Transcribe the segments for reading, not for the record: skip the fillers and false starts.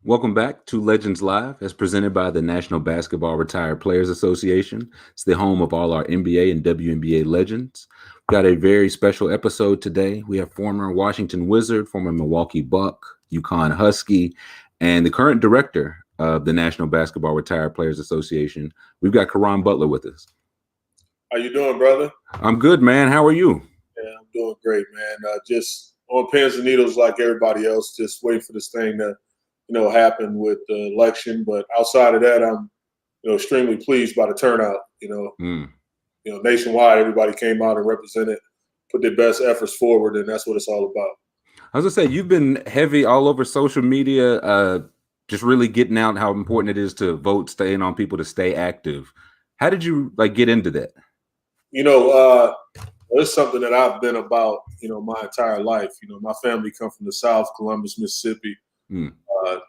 Welcome back to Legends Live, as presented by the National Basketball Retired Players Association. It's the home of all our NBA and WNBA legends. We've got a very special episode today. We have former Washington Wizard, former Milwaukee Buck, UConn Husky, and the current director of the National Basketball Retired Players Association. We've got Caron Butler with us. How you doing, brother? I'm good, man. How are you? Yeah, I'm doing great, man. Just on pins and needles like everybody else, just waiting for this thing to happen with the election. But outside of that, I'm, extremely pleased by the turnout. Nationwide, everybody came out and represented, put their best efforts forward, and that's what it's all about. I was gonna say, you've been heavy all over social media, just really getting out how important it is to vote, staying on people to stay active. How did you get into that? It's something that I've been about, my entire life. My family come from the South, Columbus, Mississippi.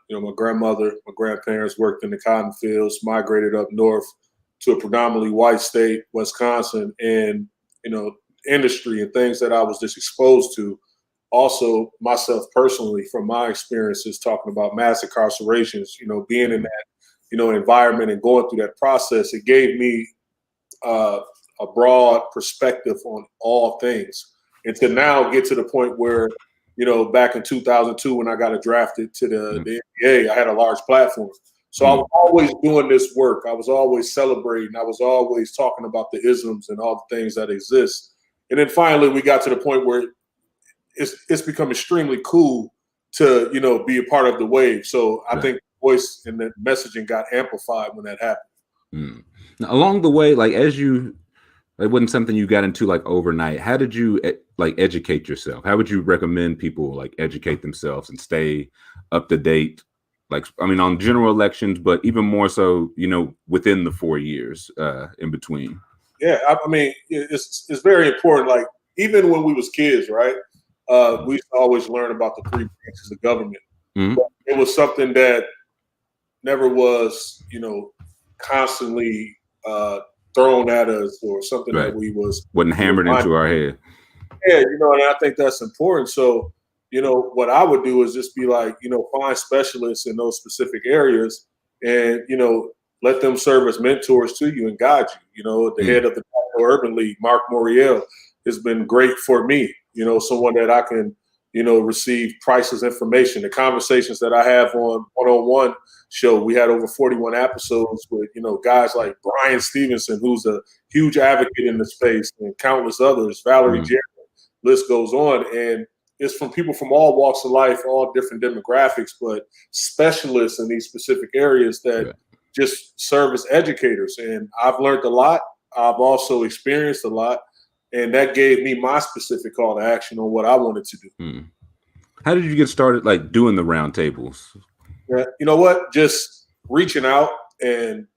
My grandmother, my grandparents worked in the cotton fields, migrated up north to a predominantly white state, Wisconsin, and, industry and things that I was just exposed to. Also, myself personally, from my experiences talking about mass incarcerations, being in that, environment and going through that process, it gave me a broad perspective on all things. And to now get to the point where, back in 2002 when I got drafted to the NBA, I had a large platform. So I was always doing this work. I was always celebrating. I was always talking about the isms and all the things that exist. And then finally we got to the point where it's become extremely cool to, be a part of the wave. So I think the voice and the messaging got amplified when that happened. Now, along the way, it wasn't something you got into overnight. How did you educate yourself? How would you recommend people educate themselves and stay up to date? On general elections, but even more so, within the 4 years in between. Yeah, it's very important. Even when we was kids, right? We used to always learn about the three branches of government. But it was something that never was, constantly thrown at us or something that we wasn't hammered into our head. Yeah, and I think that's important. So, what I would do is just be find specialists in those specific areas and, let them serve as mentors to you and guide you. The head of the Urban League, Mark Moriel, has been great for me, someone that I can, receive priceless information. The conversations that I have on one-on-one show, we had over 41 episodes with, guys like Brian Stevenson, who's a huge advocate in the space, and countless others, Valerie Jarrett, list goes on. And it's from people from all walks of life, all different demographics, but specialists in these specific areas that just serve as educators. And I've learned a lot. I've also experienced a lot. And that gave me my specific call to action on what I wanted to do. How did you get started, doing the roundtables? Yeah, you know what? Just reaching out and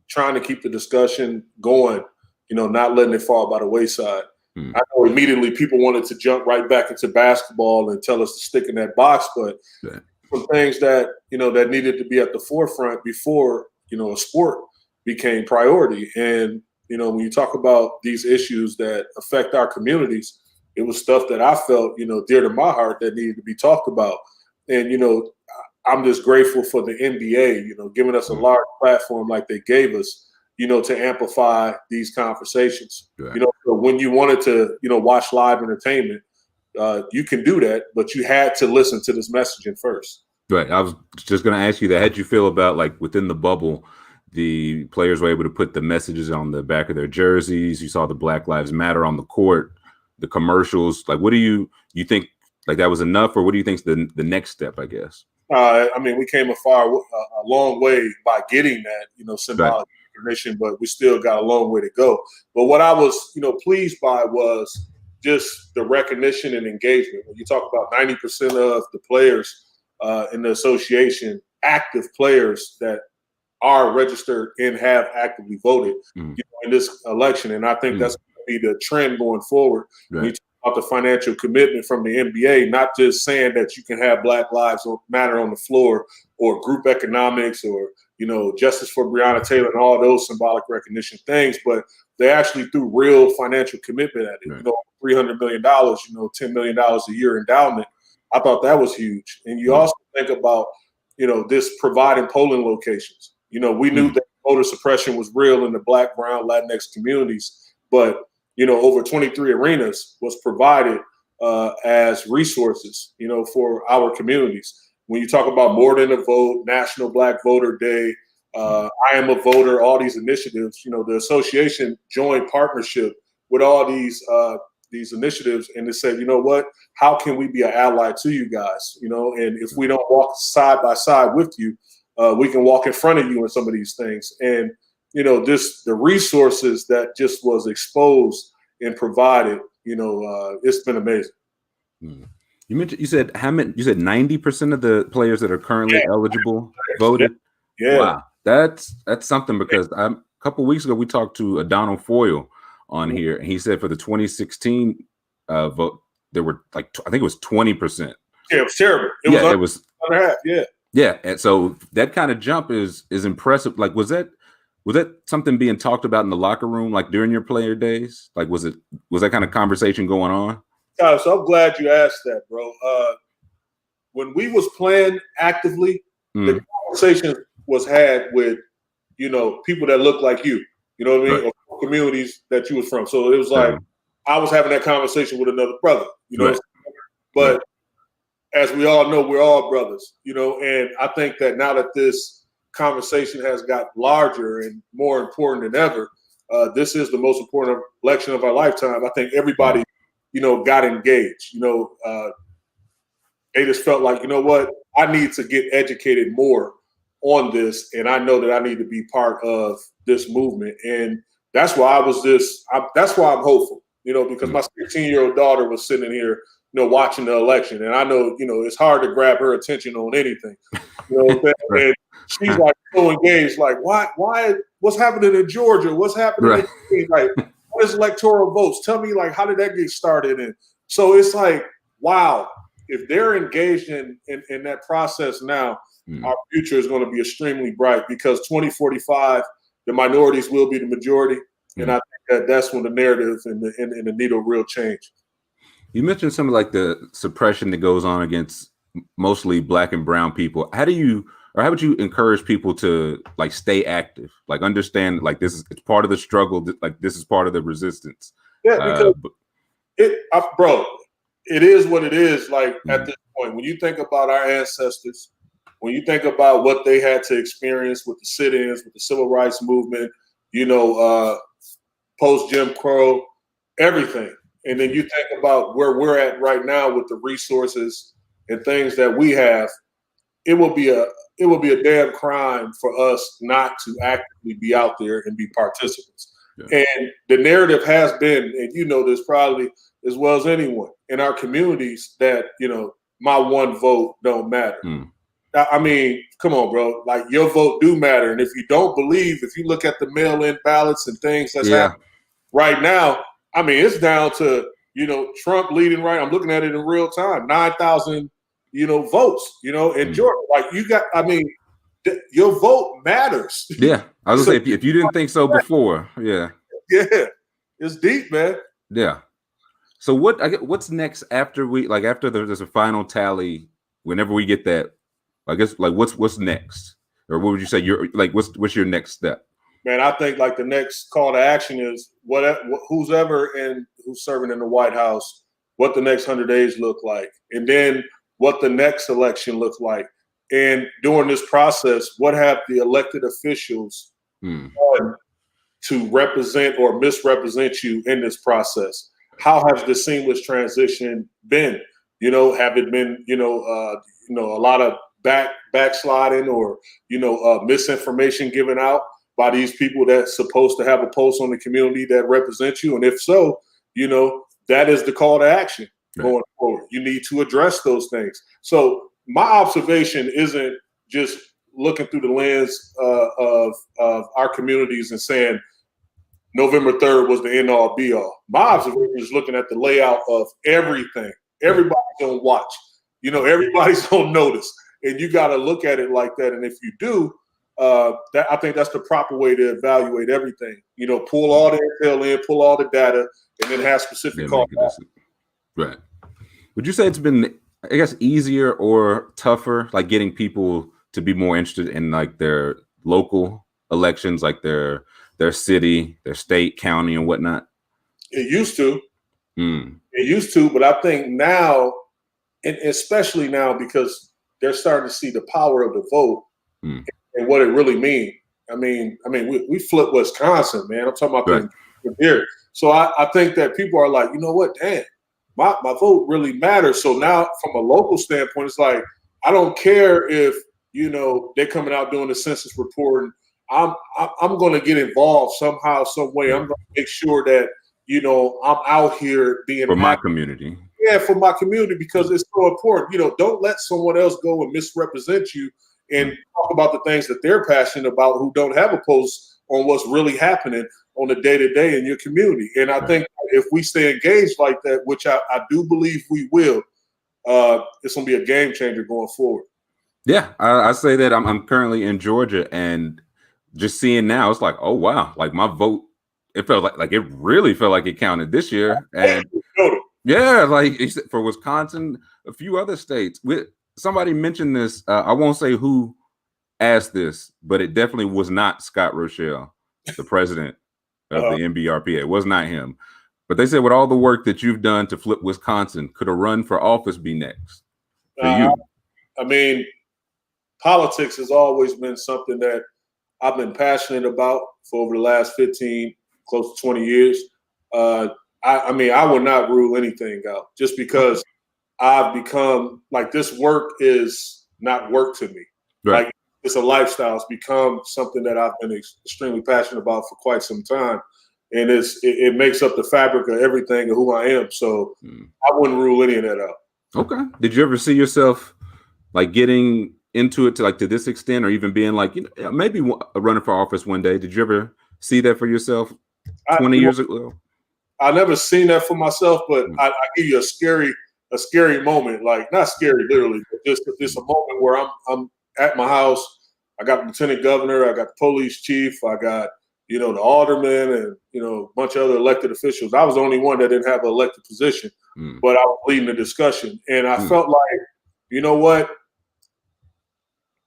trying to keep the discussion going, not letting it fall by the wayside. I know immediately people wanted to jump right back into basketball and tell us to stick in that box, but some things that, that needed to be at the forefront before, a sport became priority. And, when you talk about these issues that affect our communities, it was stuff that I felt, dear to my heart that needed to be talked about. And, I'm just grateful for the NBA, giving us a large platform like they gave us, to amplify these conversations. So when you wanted to, watch live entertainment, you can do that, but you had to listen to this messaging first. Right. I was just going to ask you that. How'd you feel about within the bubble, the players were able to put the messages on the back of their jerseys? You saw the Black Lives Matter on the court, the commercials. What do you think? That was enough, or what do you think is the next step? I guess. We came a long way by getting that, symbolic recognition, but we still got a long way to go. But what I was, pleased by was just the recognition and engagement. When you talk about 90% of the players in the association, active players that are registered and have actively voted in this election. And I think that's going to be the trend going forward. When you talk about the financial commitment from the NBA, not just saying that you can have Black Lives Matter on the floor or group economics or, justice for Breonna Taylor and all those symbolic recognition things, but they actually threw real financial commitment at it. $300 million, $10 million a year endowment. I thought that was huge. And you also think about, this providing polling locations. We knew that voter suppression was real in the Black, Brown, Latinx communities, but, over 23 arenas was provided as resources, for our communities. When you talk about More Than a Vote, National Black Voter Day, I Am a Voter, all these initiatives, the association joined partnership with all these initiatives, and they said, you know what, how can we be an ally to you guys? And if we don't walk side by side with you, we can walk in front of you in some of these things. And, the resources that just was exposed and provided, it's been amazing. You said how many? You said 90% of the players that are currently eligible voted. Yeah. Wow, that's something, because a couple of weeks ago we talked to Donald Foyle on here, and he said for the 2016 vote there were I think it was 20%. Yeah, it was terrible. It was under half. Yeah. Yeah, and so that kind of jump is impressive. Like, was that something being talked about in the locker room, like during your player days? Like, was that kind of conversation going on? So I'm glad you asked that, bro. When we was playing actively, the conversation was had with, people that look like you. You know what I mean? Right. Or communities that you was from. So it was like I was having that conversation with another brother. Right. But as we all know, we're all brothers. And I think that now that this conversation has got larger and more important than ever, this is the most important election of our lifetime. I think everybody, got engaged. They just felt like, you know what, I need to get educated more on this, and I know that I need to be part of this movement. And that's why that's why I'm hopeful, because my 16-year-old daughter was sitting here, watching the election, and I know, it's hard to grab her attention on anything. Right. And she's like so engaged, like, why, what's happening in Georgia? What's happening? Right. Like, what is electoral votes? Tell me, like, how did that get started? And so it's like, wow, if they're engaged in that process now, our future is going to be extremely bright, because 2045, the minorities will be the majority. And I think that's when the narrative and the needle real change. You mentioned some of like the suppression that goes on against mostly Black and brown people. How would you encourage people to like stay active, like understand like it's part of the struggle, like this is part of the resistance? Yeah, because bro, it is what it is. Like at this point, when you think about our ancestors, when you think about what they had to experience with the sit-ins, with the civil rights movement, post Jim Crow, everything. And then you think about where we're at right now with the resources and things that we have, it will be a damn crime for us not to actively be out there and be participants. Yeah. And the narrative has been, and you know this probably as well as anyone in our communities, that, my one vote don't matter. I mean, come on, bro. Like, your vote do matter. And if you don't believe, if you look at the mail-in ballots and things that's happening right now, I mean, it's down to, Trump leading right. I'm looking at it in real time, 9,000, votes, in Georgia. Like, your vote matters. Yeah. I was going to say, if you didn't think so before, yeah. Yeah. It's deep, man. Yeah. So what's next after there's a final tally, whenever we get that, I guess, like, what's next? Or what would you say what's your next step? Man, I think like the next call to action is who's serving in the White House, what the next 100 days look like, and then what the next election looks like. And during this process, what have the elected officials done to represent or misrepresent you in this process? How has the seamless transition been? Have it been, a lot of backsliding or, misinformation given out by these people that's supposed to have a pulse on the community that represent you? And if so, that is the call to action going forward. You need to address those things. So my observation isn't just looking through the lens of our communities and saying November 3rd was the end all be all. My observation is looking at the layout of everything. Everybody's on watch. Everybody's on notice. And you got to look at it like that. And if you do, I think that's the proper way to evaluate everything. Pull all the intel in, pull all the data, and then have specific calls. Right. Would you say it's been I guess, easier or tougher, like getting people to be more interested in like their local elections, like their city, their state, county, and whatnot? It used to. Mm. It used to, but I think now, and especially now, because they're starting to see the power of the vote and what it really means. I mean, we flipped Wisconsin, man. I'm talking about Right. here. So I think that people are like, you know what, damn, my vote really matters. So now, from a local standpoint, it's like I don't care if they're coming out doing the census reporting. I'm going to get involved somehow, some way. I'm going to make sure that I'm out here being for my community. Yeah, for my community, because it's so important. Don't let someone else go and misrepresent you and talk about the things that they're passionate about who don't have a post on what's really happening on the day-to-day in your community. And I think if we stay engaged like that, which I do believe we will, it's going to be a game changer going forward. Yeah, I say that I'm currently in Georgia, and just seeing now, it's like, oh, wow, like my vote, it felt like it really felt like it counted this year. And yeah, like for Wisconsin, a few other states. Somebody mentioned this. I won't say who asked this, but it definitely was not Scott Rochelle, the president of the NBRPA. It was not him. But they said, with all the work that you've done to flip Wisconsin, could a run for office be next for you? I mean, politics has always been something that I've been passionate about for over the last 15, close to 20 years. I mean, I would not rule anything out just because I've become like, this work is not work to me. Right. Like, it's a lifestyle. It's become something that I've been extremely passionate about for quite some time. And it makes up the fabric of everything of who I am. So I wouldn't rule any of that out. Okay. Did you ever see yourself like getting into it to this extent, or even being like, maybe running for office one day? Did you ever see that for yourself 20 years ago? I never seen that for myself, but I give you a scary moment, like not scary literally, but just a moment where I'm at my house. I got the lieutenant governor, I got the police chief, I got the alderman, and a bunch of other elected officials. I was the only one that didn't have an elected position, but I was leading the discussion, and I felt like, you know what?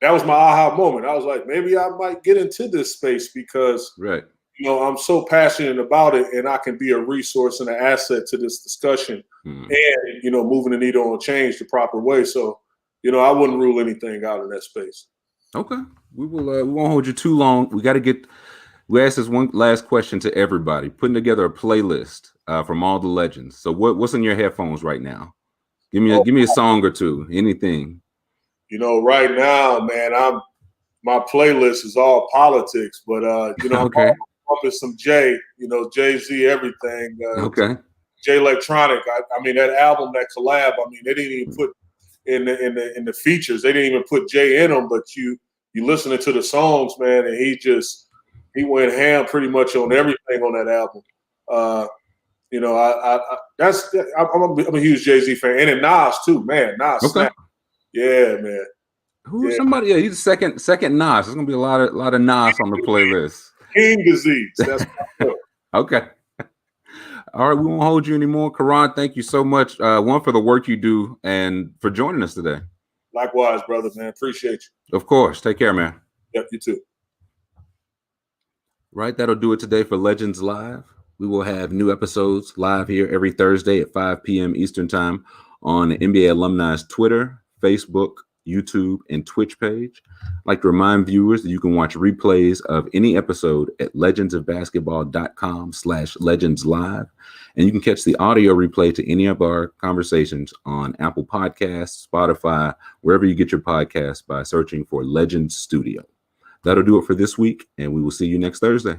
That was my aha moment. I was like, maybe I might get into this space because I'm so passionate about it, and I can be a resource and an asset to this discussion, and moving the needle on change the proper way. So, I wouldn't rule anything out in that space. Okay, we will. We won't hold you too long. We asked this one last question to everybody, putting together a playlist from all the legends. So, what's in your headphones right now? Give me a song or two, anything. Right now, man, my playlist is all politics, but okay. I'm bumping some Jay, Jay-Z, everything. Okay. Jay Electronic. I mean, that album, that collab. I mean, they didn't even put in the features. They didn't even put Jay in them, but you listening to the songs, man, and he went ham pretty much on everything on that album. I'm a huge Jay-Z fan, and then Nas too, man. Nas, snap. Yeah, man. Who's somebody? Yeah, he's second Nas. There's gonna be a lot of Nas on the playlist. King disease. That's okay. All right, we won't hold you anymore. Caron, thank you so much. One, for the work you do and for joining us today. Likewise, brother, man. Appreciate you. Of course. Take care, man. Yep, you too. Right, that'll do it today for Legends Live. We will have new episodes live here every Thursday at 5 p.m. Eastern Time on the NBA Alumni's Twitter, Facebook, YouTube, and Twitch page. I'd like to remind viewers that you can watch replays of any episode at legendsofbasketball.com/legendslive. And you can catch the audio replay to any of our conversations on Apple Podcasts, Spotify, wherever you get your podcasts by searching for Legends Studio. That'll do it for this week, and we will see you next Thursday.